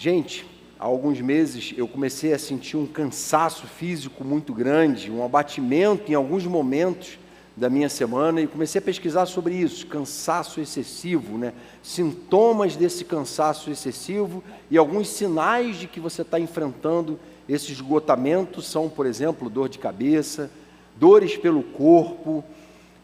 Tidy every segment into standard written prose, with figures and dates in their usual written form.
Gente, há alguns meses eu comecei a sentir um cansaço físico muito grande, um abatimento em alguns momentos da minha semana, e comecei a pesquisar sobre isso, cansaço excessivo, né? Sintomas desse cansaço excessivo e alguns sinais de que você está enfrentando esse esgotamento são, por exemplo, dor de cabeça, dores pelo corpo,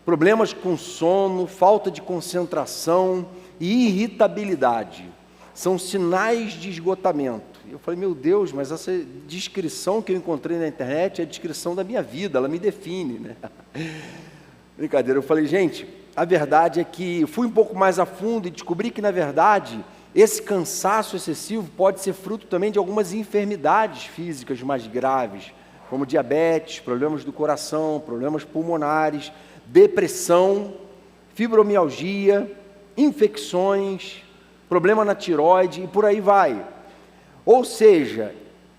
problemas com sono, falta de concentração e irritabilidade. São sinais de esgotamento. Eu falei, meu Deus, mas essa descrição que eu encontrei na internet é a descrição da minha vida, ela me define, né? Brincadeira, eu falei, gente, a verdade é que fui um pouco mais a fundo e descobri que, na verdade, esse cansaço excessivo pode ser fruto também de algumas enfermidades físicas mais graves, como diabetes, problemas do coração, problemas pulmonares, depressão, fibromialgia, infecções, problema na tireoide e por aí vai. Ou seja,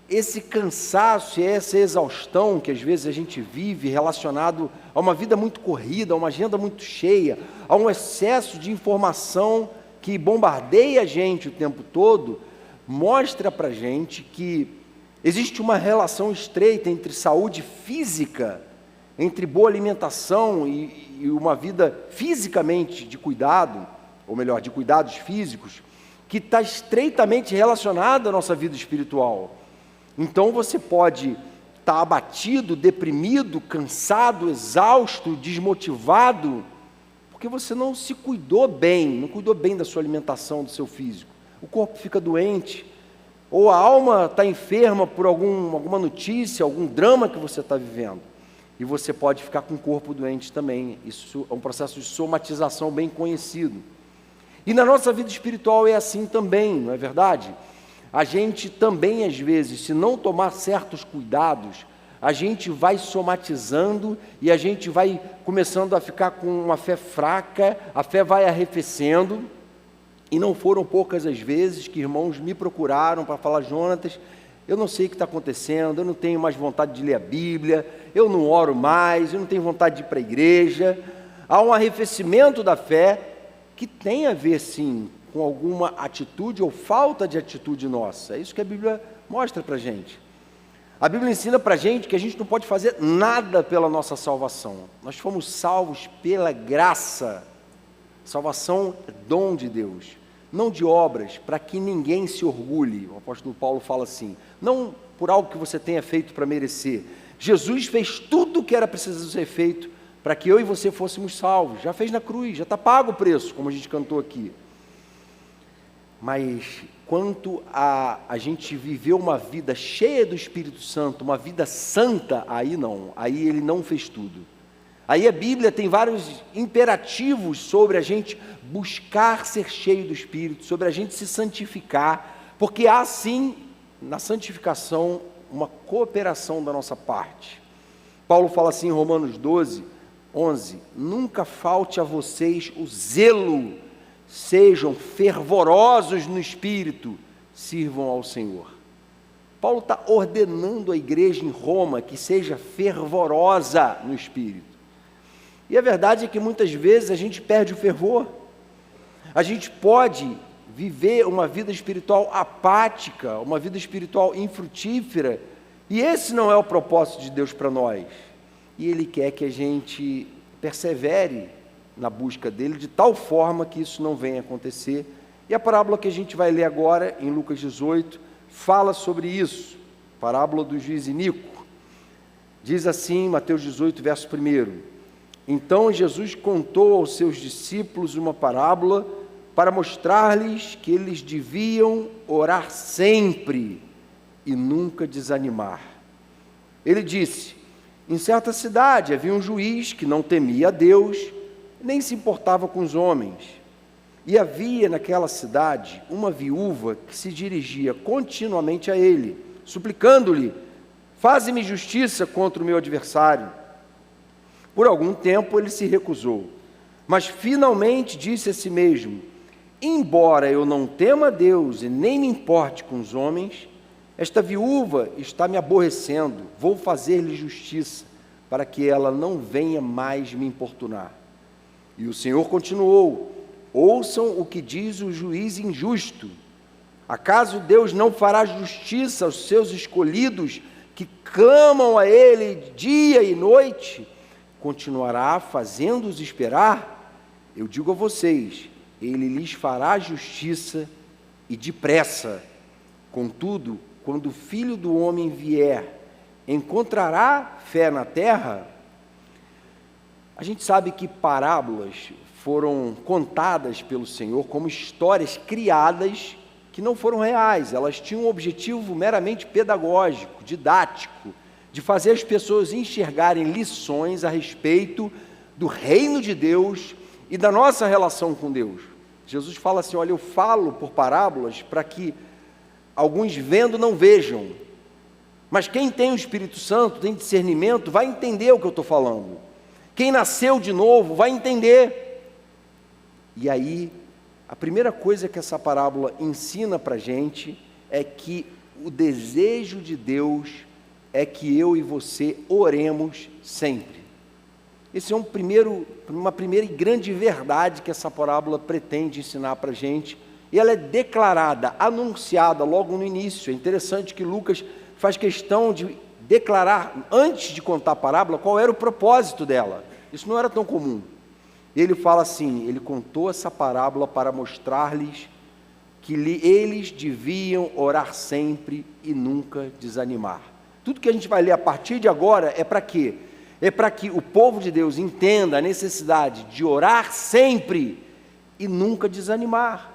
esse cansaço e essa exaustão que às vezes a gente vive relacionado a uma vida muito corrida, a uma agenda muito cheia, a um excesso de informação que bombardeia a gente o tempo todo, mostra para a gente que existe uma relação estreita entre saúde física, entre boa alimentação e uma vida fisicamente de cuidado, ou melhor, de cuidados físicos, que está estreitamente relacionada à nossa vida espiritual. Então você pode estar abatido, deprimido, cansado, exausto, desmotivado, porque você não se cuidou bem, não cuidou bem da sua alimentação, do seu físico. O corpo fica doente, ou a alma está enferma por alguma notícia, algum drama que você está vivendo. E você pode ficar com o corpo doente também. Isso é um processo de somatização bem conhecido. E na nossa vida espiritual é assim também, não é verdade? A gente também, às vezes, se não tomar certos cuidados, a gente vai somatizando e a gente vai começando a ficar com uma fé fraca, a fé vai arrefecendo. E não foram poucas as vezes que irmãos me procuraram para falar, Jonatas, eu não sei o que está acontecendo, eu não tenho mais vontade de ler a Bíblia, eu não oro mais, eu não tenho vontade de ir para a igreja. Há um arrefecimento da fé que tem a ver, sim, com alguma atitude ou falta de atitude nossa. É isso que a Bíblia mostra para a gente. A Bíblia ensina para a gente que a gente não pode fazer nada pela nossa salvação. Nós fomos salvos pela graça. Salvação é dom de Deus, não de obras, para que ninguém se orgulhe. O apóstolo Paulo fala assim, não por algo que você tenha feito para merecer. Jesus fez tudo o que era preciso ser feito para que eu e você fôssemos salvos. Já fez na cruz, já está pago o preço, como a gente cantou aqui. Mas quanto a gente viver uma vida cheia do Espírito Santo, uma vida santa, aí não, aí ele não fez tudo. Aí a Bíblia tem vários imperativos sobre a gente buscar ser cheio do Espírito, sobre a gente se santificar, porque há sim, na santificação, uma cooperação da nossa parte. Paulo fala assim em Romanos 12, 11, nunca falte a vocês o zelo, sejam fervorosos no Espírito, sirvam ao Senhor. Paulo está ordenando a igreja em Roma que seja fervorosa no Espírito. E a verdade é que muitas vezes a gente perde o fervor. A gente pode viver uma vida espiritual apática, uma vida espiritual infrutífera, e esse não é o propósito de Deus para nós. E Ele quer que a gente persevere na busca dele, de tal forma que isso não venha acontecer. E a parábola que a gente vai ler agora, em Lucas 18, fala sobre isso. Parábola do juiz Inico. Diz assim, Mateus 18, verso 1. Então Jesus contou aos seus discípulos uma parábola para mostrar-lhes que eles deviam orar sempre e nunca desanimar. Ele disse, em certa cidade havia um juiz que não temia a Deus, nem se importava com os homens. E havia naquela cidade uma viúva que se dirigia continuamente a ele, suplicando-lhe, faze-me justiça contra o meu adversário. Por algum tempo ele se recusou, mas finalmente disse a si mesmo, embora eu não tema a Deus e nem me importe com os homens, esta viúva está me aborrecendo, vou fazer-lhe justiça, para que ela não venha mais me importunar. E o Senhor continuou, ouçam o que diz o juiz injusto. Acaso Deus não fará justiça aos seus escolhidos que clamam a Ele dia e noite? Continuará fazendo-os esperar? Eu digo a vocês, Ele lhes fará justiça e depressa. Contudo, quando o Filho do Homem vier, encontrará fé na terra? A gente sabe que parábolas foram contadas pelo Senhor como histórias criadas que não foram reais. Elas tinham um objetivo meramente pedagógico, didático, de fazer as pessoas enxergarem lições a respeito do reino de Deus e da nossa relação com Deus. Jesus fala assim, olha, eu falo por parábolas para que alguns vendo não vejam, mas quem tem o Espírito Santo, tem discernimento, vai entender o que eu estou falando. Quem nasceu de novo vai entender. E aí, a primeira coisa que essa parábola ensina para a gente é que o desejo de Deus é que eu e você oremos sempre. Esse é uma primeira e grande verdade que essa parábola pretende ensinar para a gente. E ela é declarada, anunciada logo no início. É interessante que Lucas faz questão de declarar, antes de contar a parábola, qual era o propósito dela. Isso não era tão comum. Ele fala assim, ele contou essa parábola para mostrar-lhes que eles deviam orar sempre e nunca desanimar. Tudo que a gente vai ler a partir de agora é para quê? É para que o povo de Deus entenda a necessidade de orar sempre e nunca desanimar.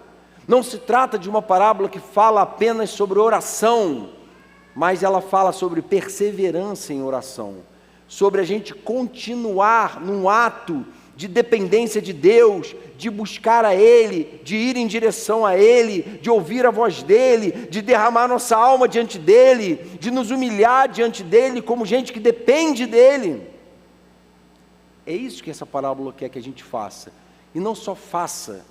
Não se trata de uma parábola que fala apenas sobre oração, mas ela fala sobre perseverança em oração, sobre a gente continuar num ato de dependência de Deus, de buscar a Ele, de ir em direção a Ele, de ouvir a voz dEle, de derramar nossa alma diante dEle, de nos humilhar diante dEle como gente que depende dEle. É isso que essa parábola quer que a gente faça, e não só faça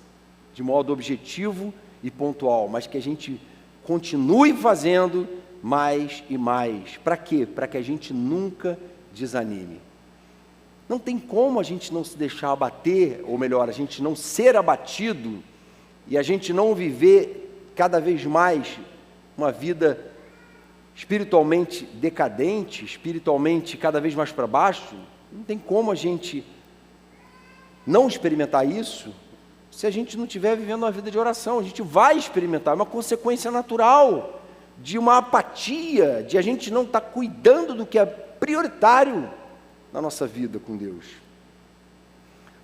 de modo objetivo e pontual, mas que a gente continue fazendo mais e mais. Para quê? Para que a gente nunca desanime. Não tem como a gente não se deixar abater, ou melhor, a gente não ser abatido, e a gente não viver cada vez mais uma vida espiritualmente decadente, espiritualmente cada vez mais para baixo. Não tem como a gente não experimentar isso, se a gente não estiver vivendo uma vida de oração. A gente vai experimentar, é uma consequência natural de uma apatia, de a gente não estar cuidando do que é prioritário na nossa vida com Deus.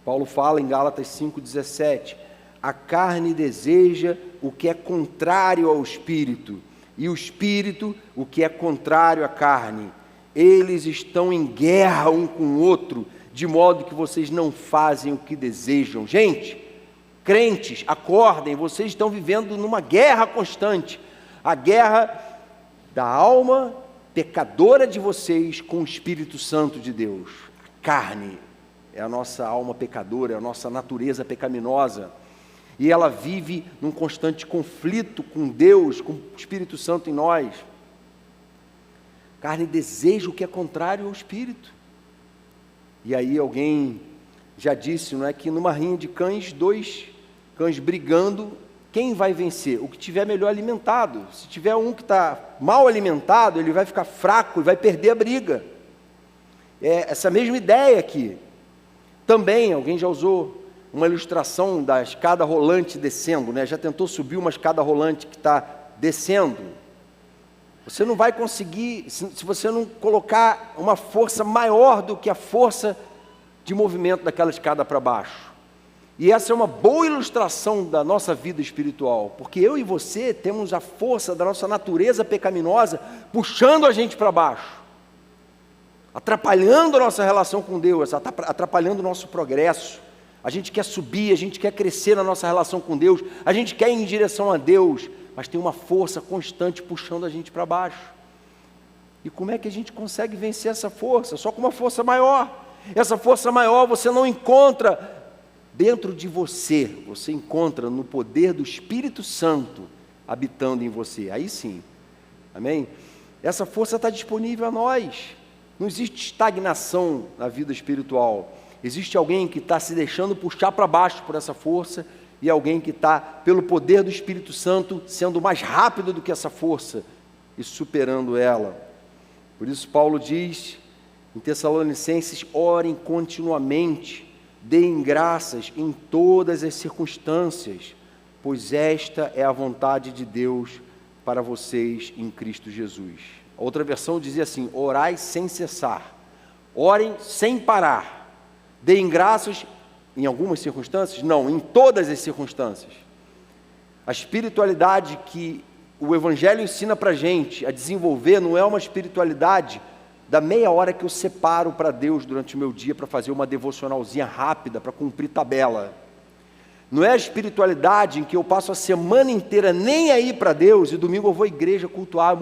Paulo fala em Gálatas 5,17, a carne deseja o que é contrário ao Espírito, e o Espírito o que é contrário à carne. Eles estão em guerra um com o outro, de modo que vocês não fazem o que desejam. Gente, crentes, acordem, vocês estão vivendo numa guerra constante, a guerra da alma pecadora de vocês com o Espírito Santo de Deus. A carne é a nossa alma pecadora, é a nossa natureza pecaminosa, e ela vive num constante conflito com Deus, com o Espírito Santo em nós. A carne deseja o que é contrário ao Espírito. E aí alguém já disse, não é, que numa rinha de cães, dois cães brigando, quem vai vencer? O que estiver melhor alimentado. Se tiver um que está mal alimentado, ele vai ficar fraco e vai perder a briga. É essa mesma ideia aqui. Também, alguém já usou uma ilustração da escada rolante descendo, né? Já tentou subir uma escada rolante que está descendo? Você não vai conseguir, se você não colocar uma força maior do que a força de movimento daquela escada para baixo. E essa é uma boa ilustração da nossa vida espiritual, porque eu e você temos a força da nossa natureza pecaminosa puxando a gente para baixo, atrapalhando a nossa relação com Deus, atrapalhando o nosso progresso. A gente quer subir, a gente quer crescer na nossa relação com Deus, a gente quer ir em direção a Deus, mas tem uma força constante puxando a gente para baixo. E como é que a gente consegue vencer essa força? Só com uma força maior. Essa força maior você não encontra dentro de você, você encontra no poder do Espírito Santo habitando em você. Aí sim, amém? Essa força está disponível a nós. Não existe estagnação na vida espiritual. Existe alguém que está se deixando puxar para baixo por essa força, e alguém que está, pelo poder do Espírito Santo, sendo mais rápido do que essa força e superando ela. Por isso Paulo diz em Tessalonicenses: orem continuamente, deem graças em todas as circunstâncias, pois esta é a vontade de Deus para vocês em Cristo Jesus. A outra versão dizia assim: orai sem cessar, orem sem parar, deem graças em algumas circunstâncias? Não, em todas as circunstâncias. A espiritualidade que o Evangelho ensina para a gente a desenvolver não é uma espiritualidade da meia hora que eu separo para Deus durante o meu dia para fazer uma devocionalzinha rápida, para cumprir tabela. Não é a espiritualidade em que eu passo a semana inteira nem aí para Deus e domingo eu vou à igreja cultuar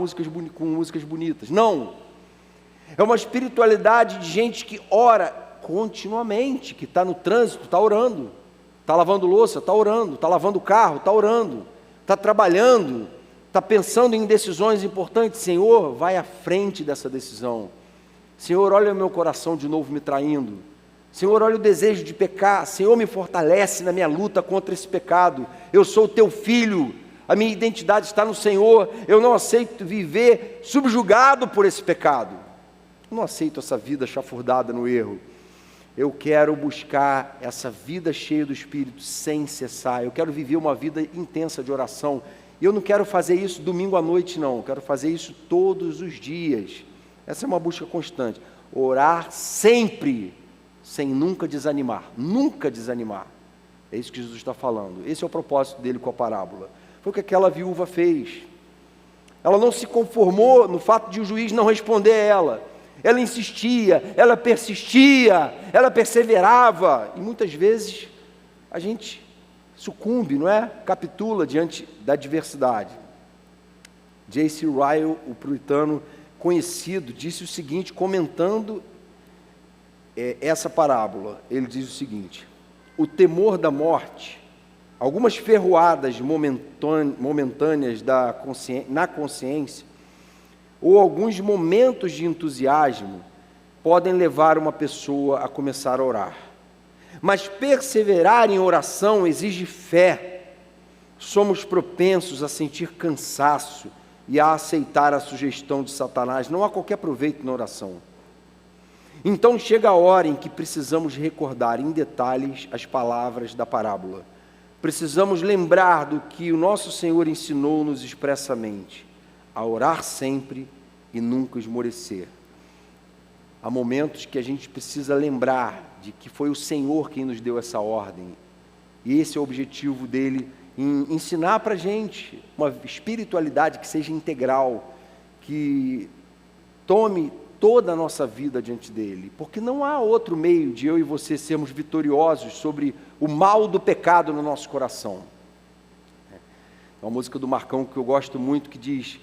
com músicas bonitas. Não. É uma espiritualidade de gente que ora continuamente, que está no trânsito, está orando, está lavando louça, está orando, está lavando o carro, está orando, está trabalhando, está pensando em decisões importantes. Senhor, vai à frente dessa decisão. Senhor, olha o meu coração de novo me traindo. Senhor, olha o desejo de pecar. Senhor, me fortalece na minha luta contra esse pecado. Eu sou teu filho, a minha identidade está no Senhor. Eu não aceito viver subjugado por esse pecado. Eu não aceito essa vida chafurdada no erro. Eu quero buscar essa vida cheia do Espírito sem cessar. Eu quero viver uma vida intensa de oração. E eu não quero fazer isso domingo à noite, não. Eu quero fazer isso todos os dias. Essa é uma busca constante. Orar sempre, sem nunca desanimar. Nunca desanimar. É isso que Jesus está falando. Esse é o propósito dele com a parábola. Foi o que aquela viúva fez. Ela não se conformou no fato de o juiz não responder a ela. Ela insistia, ela persistia, ela perseverava. E muitas vezes a gente sucumbe, não é? Capitula diante da adversidade. J.C. Ryle, o puritano conhecido, disse o seguinte, comentando essa parábola. Ele diz o seguinte: o temor da morte, algumas ferroadas momentâneas na consciência, ou alguns momentos de entusiasmo podem levar uma pessoa a começar a orar. Mas perseverar em oração exige fé. Somos propensos a sentir cansaço e a aceitar a sugestão de Satanás. Não há qualquer proveito na oração. Então chega a hora em que precisamos recordar em detalhes as palavras da parábola. Precisamos lembrar do que o nosso Senhor ensinou-nos expressamente: a orar sempre e nunca esmorecer. Há momentos que a gente precisa lembrar de que foi o Senhor quem nos deu essa ordem. E esse é o objetivo dele, em ensinar para a gente uma espiritualidade que seja integral, que tome toda a nossa vida diante dele. Porque não há outro meio de eu e você sermos vitoriosos sobre o mal do pecado no nosso coração. É uma música do Marcão que eu gosto muito, que diz...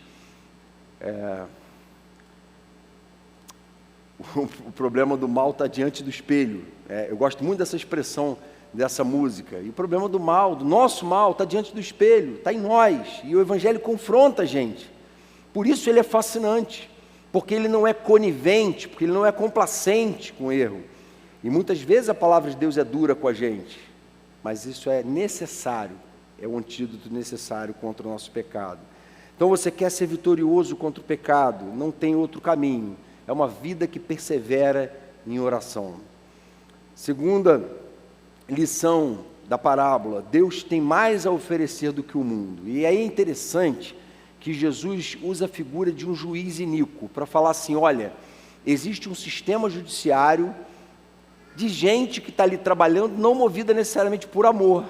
o problema do mal está diante do espelho. Eu gosto muito dessa expressão, dessa música. E o problema do mal, do nosso mal, está diante do espelho, está em nós. E o Evangelho confronta a gente. Por isso ele é fascinante, porque ele não é conivente, porque ele não é complacente com o erro. E muitas vezes a palavra de Deus é dura com a gente, mas isso é necessário, é o antídoto necessário contra o nosso pecado. Então você quer ser vitorioso contra o pecado, não tem outro caminho. É uma vida que persevera em oração. Segunda lição da parábola: Deus tem mais a oferecer do que o mundo. E aí é interessante que Jesus usa a figura de um juiz iníquo para falar assim: olha, existe um sistema judiciário de gente que está ali trabalhando, não movida necessariamente por amor.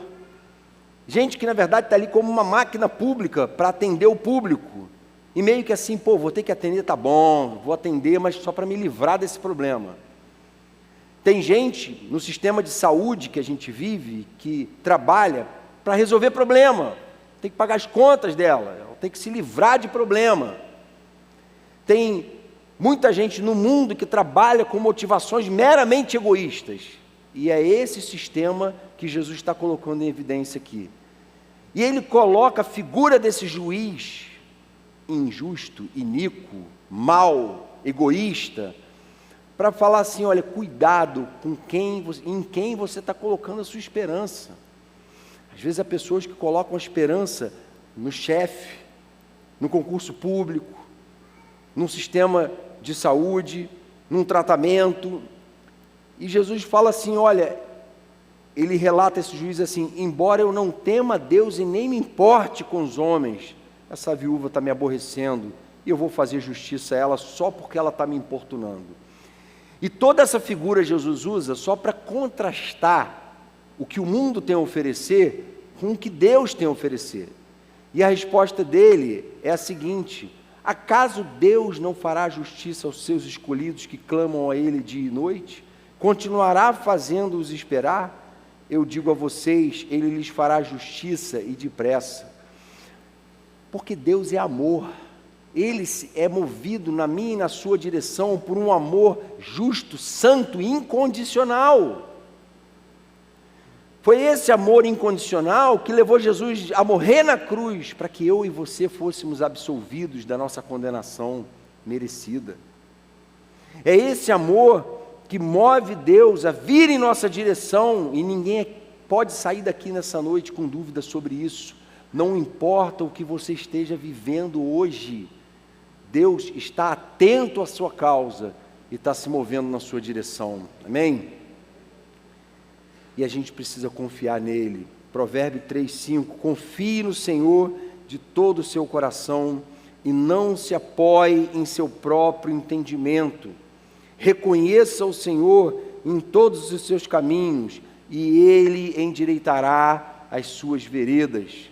Gente que na verdade está ali como uma máquina pública para atender o público. E meio que assim, vou ter que atender, tá bom, vou atender, mas só para me livrar desse problema. Tem gente no sistema de saúde que a gente vive, que trabalha para resolver problema, tem que pagar as contas dela, ela tem que se livrar de problema. Tem muita gente no mundo que trabalha com motivações meramente egoístas, e é esse sistema que Jesus está colocando em evidência aqui. E ele coloca a figura desse juiz injusto, iníquo, mau, egoísta, para falar assim: olha, cuidado com em quem você está colocando a sua esperança. Às vezes há pessoas que colocam a esperança no chefe, no concurso público, num sistema de saúde, num tratamento. E Jesus fala assim, olha, ele relata esse juiz assim, embora eu não tema Deus e nem me importe com os homens, essa viúva está me aborrecendo e eu vou fazer justiça a ela só porque ela está me importunando. E toda essa figura Jesus usa só para contrastar o que o mundo tem a oferecer com o que Deus tem a oferecer. E a resposta dele é a seguinte, acaso Deus não fará justiça aos seus escolhidos que clamam a Ele dia e noite? Continuará fazendo-os esperar? Eu digo a vocês, Ele lhes fará justiça e depressa. Porque Deus é amor. Ele é movido na minha e na sua direção por um amor justo, santo e incondicional. Foi esse amor incondicional que levou Jesus a morrer na cruz, para que eu e você fôssemos absolvidos da nossa condenação merecida. É esse amor que move Deus a vir em nossa direção, e ninguém pode sair daqui nessa noite com dúvida sobre isso. Não importa o que você esteja vivendo hoje, Deus está atento à sua causa e está se movendo na sua direção. Amém? E a gente precisa confiar nele. Provérbio 3:5, confie no Senhor de todo o seu coração e não se apoie em seu próprio entendimento. Reconheça o Senhor em todos os seus caminhos e Ele endireitará as suas veredas.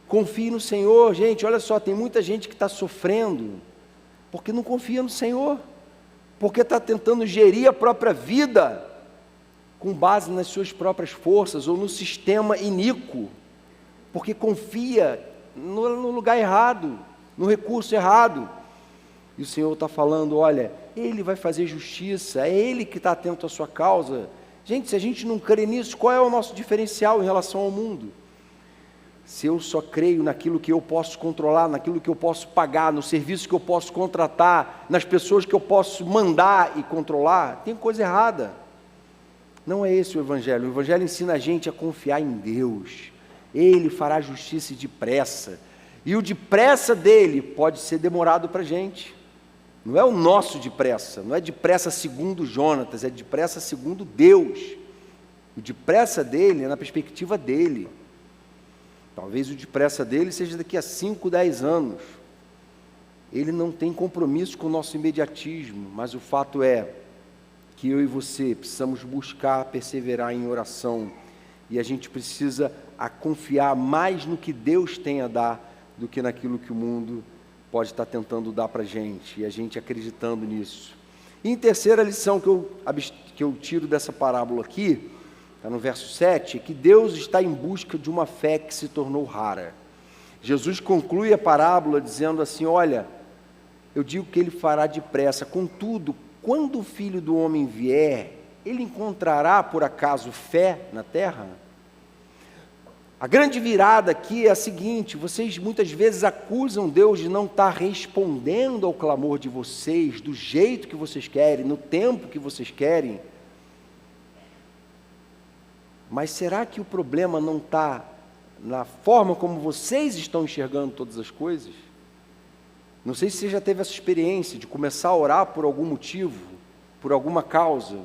Confie no Senhor, gente, olha só, tem muita gente que está sofrendo porque não confia no Senhor, porque está tentando gerir a própria vida com base nas suas próprias forças ou no sistema iníquo, porque confia no lugar errado, no recurso errado. E o Senhor está falando, olha, Ele vai fazer justiça, é Ele que está atento à sua causa. Gente, se a gente não crê nisso, qual é o nosso diferencial em relação ao mundo? Se eu só creio naquilo que eu posso controlar, naquilo que eu posso pagar, no serviço que eu posso contratar, nas pessoas que eu posso mandar e controlar, tem coisa errada. Não é esse o Evangelho. O Evangelho ensina a gente a confiar em Deus. Ele fará justiça depressa. E o depressa dele pode ser demorado para a gente. Não é o nosso depressa, não é depressa segundo Jonatas, é depressa segundo Deus. O depressa dele é na perspectiva dele. Talvez o depressa dele seja daqui a 5, 10 anos. Ele não tem compromisso com o nosso imediatismo, mas o fato é que eu e você precisamos buscar, perseverar em oração, e a gente precisa confiar mais no que Deus tem a dar do que naquilo que o mundo pode estar tentando dar para a gente, e a gente acreditando nisso. E em terceira lição que eu tiro dessa parábola aqui, está no verso 7, é que Deus está em busca de uma fé que se tornou rara. Jesus conclui a parábola dizendo assim, olha, eu digo que Ele fará depressa, contudo, quando o Filho do Homem vier, Ele encontrará por acaso fé na terra? A grande virada aqui é a seguinte, vocês muitas vezes acusam Deus de não estar respondendo ao clamor de vocês, do jeito que vocês querem, no tempo que vocês querem. Mas será que o problema não está na forma como vocês estão enxergando todas as coisas? Não sei se você já teve essa experiência de começar a orar por algum motivo, por alguma causa,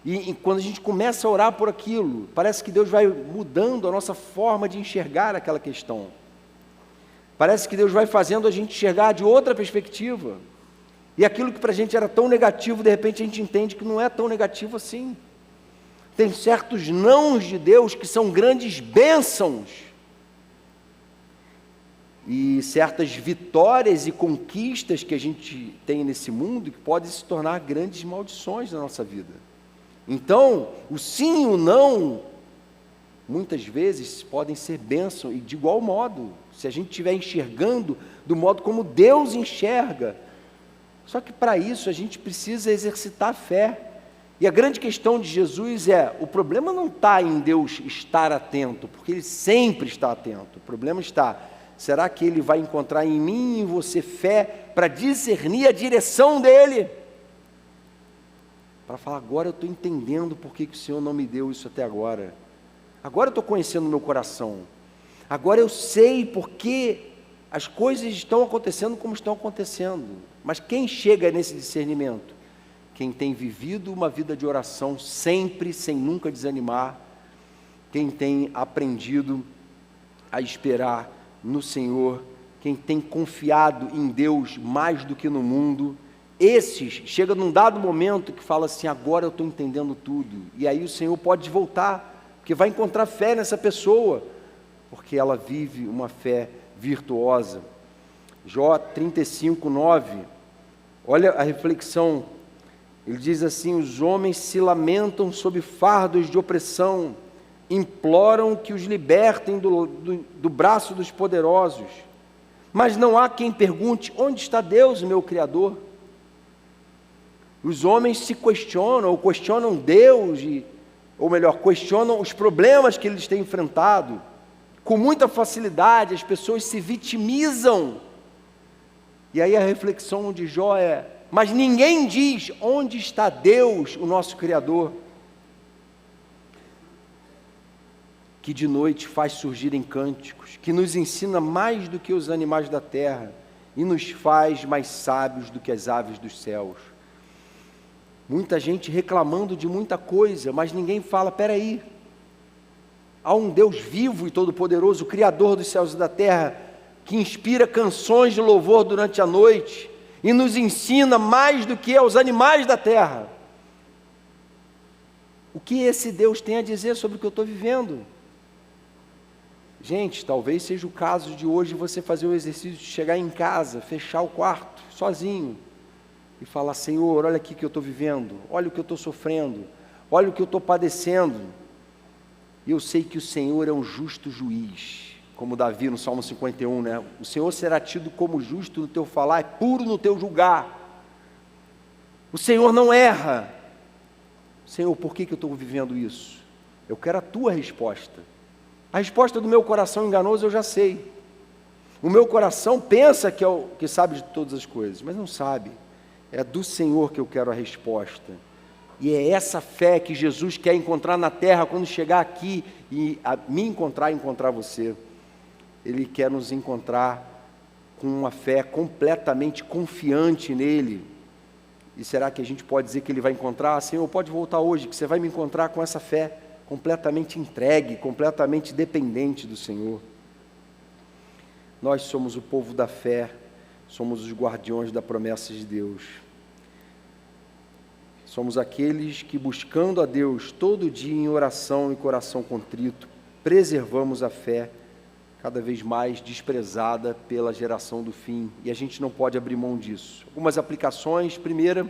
e quando a gente começa a orar por aquilo, parece que Deus vai mudando a nossa forma de enxergar aquela questão. Parece que Deus vai fazendo a gente enxergar de outra perspectiva. E aquilo que para a gente era tão negativo, de repente a gente entende que não é tão negativo assim. Tem certos nãos de Deus que são grandes bênçãos. E certas vitórias e conquistas que a gente tem nesse mundo que podem se tornar grandes maldições na nossa vida. Então, o sim e o não, muitas vezes podem ser bênção, e de igual modo, se a gente estiver enxergando do modo como Deus enxerga. Só que para isso a gente precisa exercitar a fé. E a grande questão de Jesus é, o problema não está em Deus estar atento, porque Ele sempre está atento. O problema está, será que Ele vai encontrar em mim e em você fé para discernir a direção dEle? Para falar, agora eu estou entendendo por que o Senhor não me deu isso até agora. Agora eu estou conhecendo o meu coração. Agora eu sei porque as coisas estão acontecendo como estão acontecendo. Mas quem chega nesse discernimento? Quem tem vivido uma vida de oração sempre, sem nunca desanimar. Quem tem aprendido a esperar no Senhor. Quem tem confiado em Deus mais do que no mundo. Esses, chega num dado momento que fala assim, agora eu estou entendendo tudo. E aí o Senhor pode voltar, porque vai encontrar fé nessa pessoa, porque ela vive uma fé virtuosa. Jó 35:9, olha a reflexão, ele diz assim, os homens se lamentam sob fardos de opressão, imploram que os libertem do braço dos poderosos, mas não há quem pergunte, onde está Deus, meu Criador? Os homens se questionam, ou questionam Deus, ou melhor, questionam os problemas que eles têm enfrentado. Com muita facilidade, as pessoas se vitimizam. E aí a reflexão de Jó é, mas ninguém diz, onde está Deus, o nosso Criador? Que de noite faz surgirem cânticos, que nos ensina mais do que os animais da terra, e nos faz mais sábios do que as aves dos céus. Muita gente reclamando de muita coisa, mas ninguém fala, peraí, há um Deus vivo e todo-poderoso, Criador dos céus e da terra, que inspira canções de louvor durante a noite, e nos ensina mais do que aos animais da terra. O que esse Deus tem a dizer sobre o que eu estou vivendo? Gente, talvez seja o caso de hoje você fazer o exercício de chegar em casa, fechar o quarto, sozinho, e falar, Senhor, olha aqui o que eu estou vivendo, olha o que eu estou sofrendo, olha o que eu estou padecendo, e eu sei que o Senhor é um justo juiz, como Davi no Salmo 51, né? O Senhor será tido como justo no teu falar, é puro no teu julgar, o Senhor não erra. Senhor, por que eu estou vivendo isso? Eu quero a tua resposta. A resposta do meu coração enganoso eu já sei. O meu coração pensa que é o que sabe de todas as coisas, mas não sabe. É do Senhor que eu quero a resposta. E é essa fé que Jesus quer encontrar na terra quando chegar aqui e me encontrar e encontrar você. Ele quer nos encontrar com uma fé completamente confiante nele. E será que a gente pode dizer que ele vai encontrar? Senhor, pode voltar hoje, que você vai me encontrar com essa fé completamente entregue, completamente dependente do Senhor. Nós somos o povo da fé, somos os guardiões da promessa de Deus. Somos aqueles que, buscando a Deus todo dia em oração e coração contrito, preservamos a fé, cada vez mais desprezada pela geração do fim, e a gente não pode abrir mão disso. Algumas aplicações. Primeira,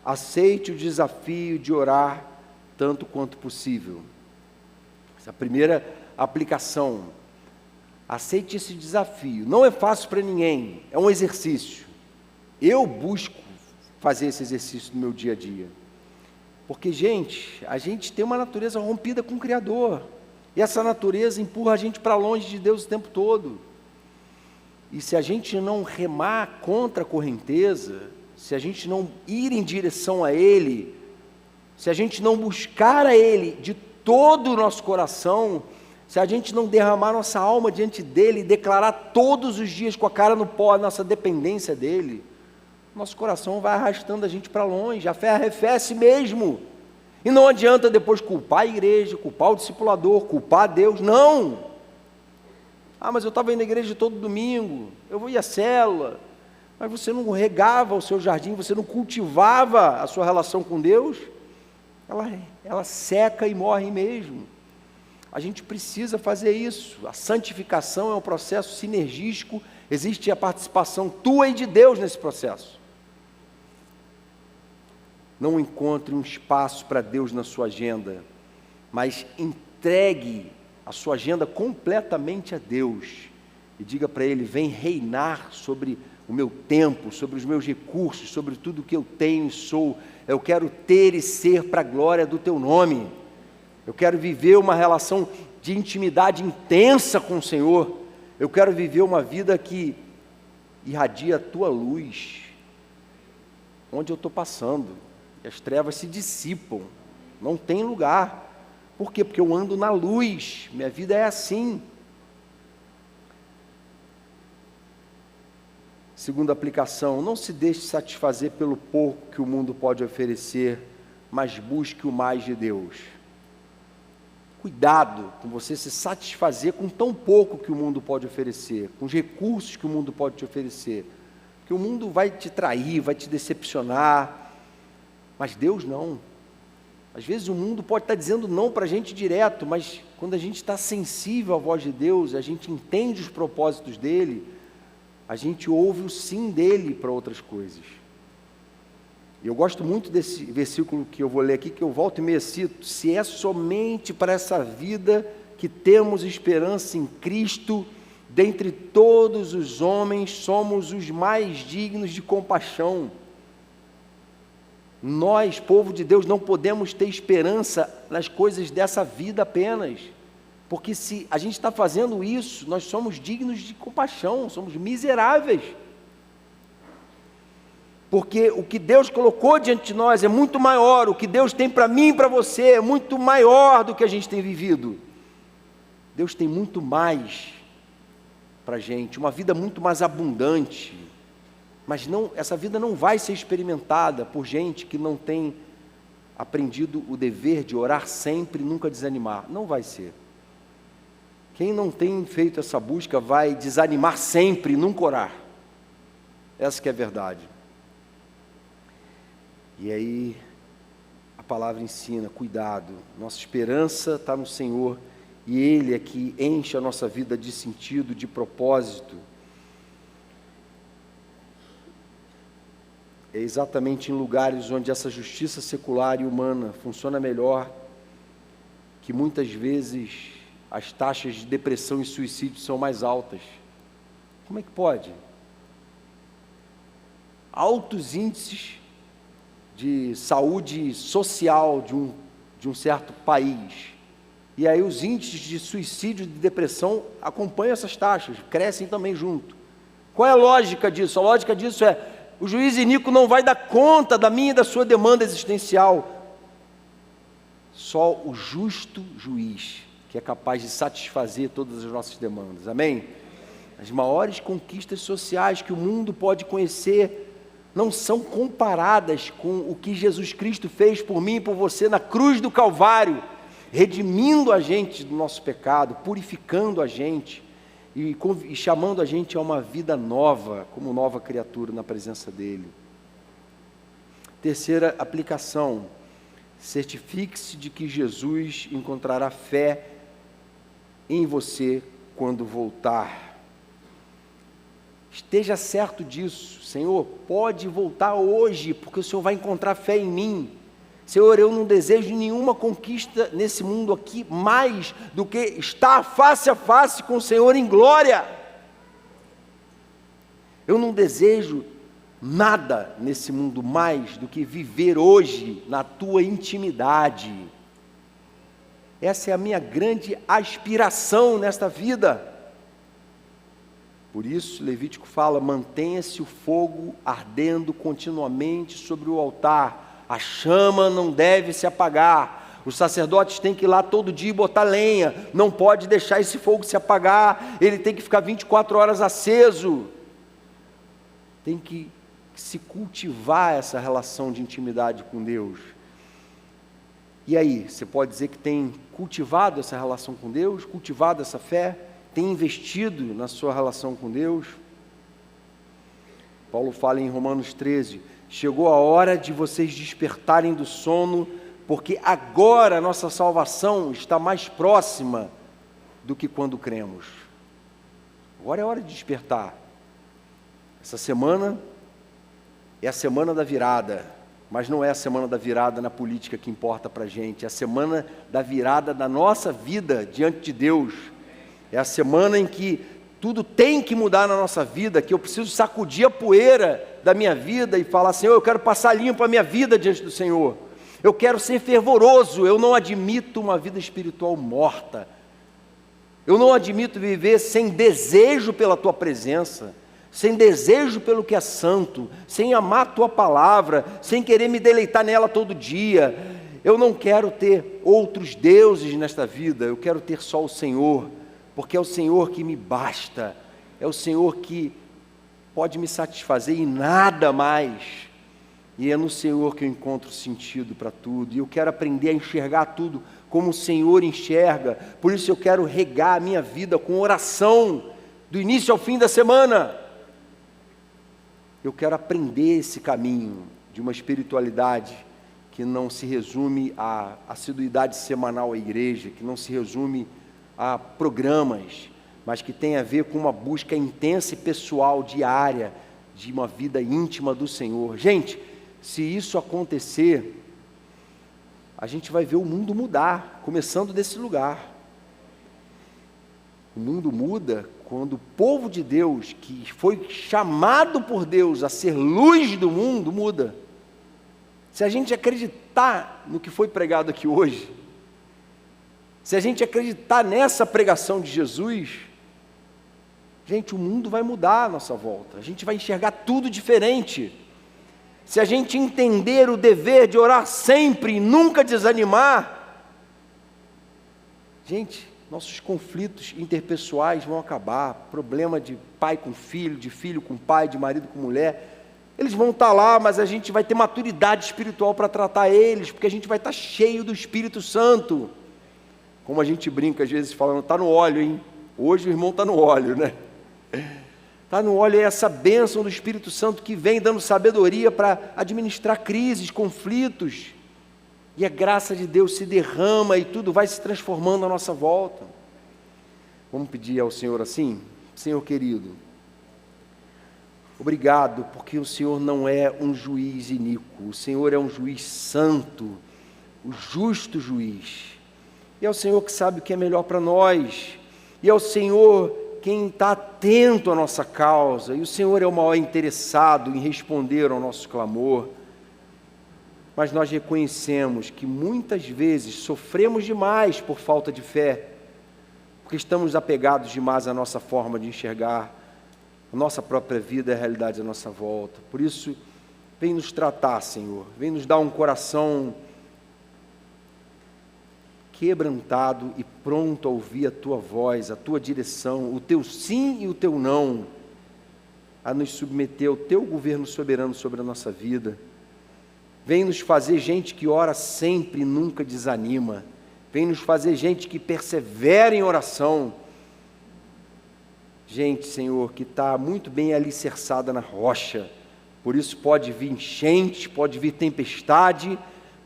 aceite o desafio de orar tanto quanto possível. Essa primeira aplicação. Aceite esse desafio. Não é fácil para ninguém, é um exercício. Eu busco fazer esse exercício no meu dia a dia. Porque, gente, a gente tem uma natureza rompida com o Criador. E essa natureza empurra a gente para longe de Deus o tempo todo. E se a gente não remar contra a correnteza, se a gente não ir em direção a Ele, se a gente não buscar a Ele de todo o nosso coração, se a gente não derramar nossa alma diante dEle e declarar todos os dias com a cara no pó a nossa dependência dEle, nosso coração vai arrastando a gente para longe, a fé arrefece mesmo. E não adianta depois culpar a igreja, culpar o discipulador, culpar a Deus, não. Ah, mas eu estava indo na igreja todo domingo, eu ia à célula, mas você não regava o seu jardim, você não cultivava a sua relação com Deus, ela seca e morre mesmo. A gente precisa fazer isso. A santificação é um processo sinergístico, existe a participação tua e de Deus nesse processo. Não encontre um espaço para Deus na sua agenda, mas entregue a sua agenda completamente a Deus e diga para Ele, vem reinar sobre o meu tempo, sobre os meus recursos, sobre tudo que eu tenho e sou. Eu quero ter e ser para a glória do Teu nome. Eu quero viver uma relação de intimidade intensa com o Senhor. Eu quero viver uma vida que irradia a Tua luz, onde eu estou passando. E as trevas se dissipam, não tem lugar. Por quê? Porque eu ando na luz, minha vida é assim. Segunda aplicação: não se deixe satisfazer pelo pouco que o mundo pode oferecer, mas busque o mais de Deus. Cuidado com você se satisfazer com tão pouco que o mundo pode oferecer, com os recursos que o mundo pode te oferecer, porque o mundo vai te trair, vai te decepcionar, mas Deus não. Às vezes o mundo pode estar dizendo não para a gente direto, mas quando a gente está sensível à voz de Deus, a gente entende os propósitos dEle, a gente ouve o sim dEle para outras coisas. E eu gosto muito desse versículo que eu vou ler aqui, que eu volto e meia cito: se é somente para essa vida que temos esperança em Cristo, dentre todos os homens somos os mais dignos de compaixão. Nós, povo de Deus, não podemos ter esperança nas coisas dessa vida apenas, porque se a gente está fazendo isso, nós somos dignos de compaixão, somos miseráveis. Porque o que Deus colocou diante de nós é muito maior, o que Deus tem para mim e para você é muito maior do que a gente tem vivido. Deus tem muito mais para a gente, uma vida muito mais abundante, mas essa vida não vai ser experimentada por gente que não tem aprendido o dever de orar sempre e nunca desanimar. Não vai ser. Quem não tem feito essa busca vai desanimar sempre e nunca orar. Essa que é a verdade. E aí, a palavra ensina: cuidado, nossa esperança está no Senhor, e Ele é que enche a nossa vida de sentido, de propósito. É exatamente em lugares onde essa justiça secular e humana funciona melhor, que muitas vezes as taxas de depressão e suicídio são mais altas. Como é que pode? Altos índices de saúde social de um certo país, e aí os índices de suicídio e de depressão acompanham essas taxas, crescem também junto. Qual é a lógica disso? A lógica disso é: o juiz iníquo não vai dar conta da minha e da sua demanda existencial. Só o justo juiz, que é capaz de satisfazer todas as nossas demandas. Amém? As maiores conquistas sociais que o mundo pode conhecer não são comparadas com o que Jesus Cristo fez por mim e por você na cruz do Calvário, redimindo a gente do nosso pecado, purificando a gente e chamando a gente a uma vida nova, como nova criatura na presença dEle. Terceira aplicação: certifique-se de que Jesus encontrará fé em você quando voltar. Esteja certo disso. Senhor, pode voltar hoje, porque o Senhor vai encontrar fé em mim. Senhor, eu não desejo nenhuma conquista nesse mundo aqui mais do que estar face a face com o Senhor em glória. Eu não desejo nada nesse mundo mais do que viver hoje na tua intimidade. Essa é a minha grande aspiração nesta vida. Por isso, Levítico fala: mantenha-se o fogo ardendo continuamente sobre o altar, a chama não deve se apagar. Os sacerdotes têm que ir lá todo dia e botar lenha, não pode deixar esse fogo se apagar, ele tem que ficar 24 horas aceso. Tem que se cultivar essa relação de intimidade com Deus. E aí, você pode dizer que tem cultivado essa relação com Deus, cultivado essa fé? Tem investido na sua relação com Deus? Paulo fala em Romanos 13: chegou a hora de vocês despertarem do sono, porque agora a nossa salvação está mais próxima do que quando cremos. Agora é hora de despertar. Essa semana é a semana da virada, mas não é a semana da virada na política que importa para a gente, é a semana da virada da nossa vida diante de Deus. É a semana em que tudo tem que mudar na nossa vida, que eu preciso sacudir a poeira da minha vida e falar: Senhor, eu quero passar limpo a minha vida diante do Senhor. Eu quero ser fervoroso, eu não admito uma vida espiritual morta. Eu não admito viver sem desejo pela Tua presença, sem desejo pelo que é santo, sem amar a Tua palavra, sem querer me deleitar nela todo dia. Eu não quero ter outros deuses nesta vida, eu quero ter só o Senhor, porque é o Senhor que me basta, é o Senhor que pode me satisfazer em nada mais. E é no Senhor que eu encontro sentido para tudo. E eu quero aprender a enxergar tudo como o Senhor enxerga. Por isso eu quero regar a minha vida com oração, do início ao fim da semana. Eu quero aprender esse caminho de uma espiritualidade que não se resume à assiduidade semanal à igreja, que não se resume a programas, mas que tem a ver com uma busca intensa e pessoal, diária, de uma vida íntima do Senhor. Gente, se isso acontecer, a gente vai ver o mundo mudar, começando desse lugar. O mundo muda quando o povo de Deus, que foi chamado por Deus a ser luz do mundo, muda. Se a gente acreditar no que foi pregado aqui hoje, se a gente acreditar nessa pregação de Jesus, gente, o mundo vai mudar à nossa volta, a gente vai enxergar tudo diferente. Se a gente entender o dever de orar sempre e nunca desanimar, gente, nossos conflitos interpessoais vão acabar, problema de pai com filho, de filho com pai, de marido com mulher, eles vão estar lá, mas a gente vai ter maturidade espiritual para tratar eles, porque a gente vai estar cheio do Espírito Santo. Como a gente brinca às vezes falando, está no óleo, hein? Hoje o irmão está no óleo, né? Está no óleo, é essa bênção do Espírito Santo que vem dando sabedoria para administrar crises, conflitos, e a graça de Deus se derrama e tudo vai se transformando à nossa volta. Vamos pedir ao Senhor assim? Senhor querido, obrigado, porque o Senhor não é um juiz iníquo, o Senhor é um juiz santo, o justo juiz, e é o Senhor que sabe o que é melhor para nós, e é o Senhor quem está atento à nossa causa, e o Senhor é o maior interessado em responder ao nosso clamor, mas nós reconhecemos que muitas vezes sofremos demais por falta de fé, porque estamos apegados demais à nossa forma de enxergar a nossa própria vida e a realidade da nossa volta. Por isso, vem nos tratar, Senhor, vem nos dar um coração quebrantado e pronto a ouvir a Tua voz, a Tua direção, o Teu sim e o Teu não, a nos submeter ao Teu governo soberano sobre a nossa vida. Vem nos fazer gente que ora sempre e nunca desanima, vem nos fazer gente que persevera em oração, gente, Senhor, que está muito bem alicerçada na rocha, por isso pode vir enchente, pode vir tempestade,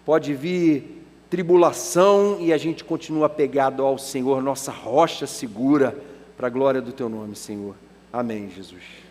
pode vir tribulação, e a gente continua apegado ao Senhor, nossa rocha segura, para a glória do Teu nome, Senhor. Amém, Jesus.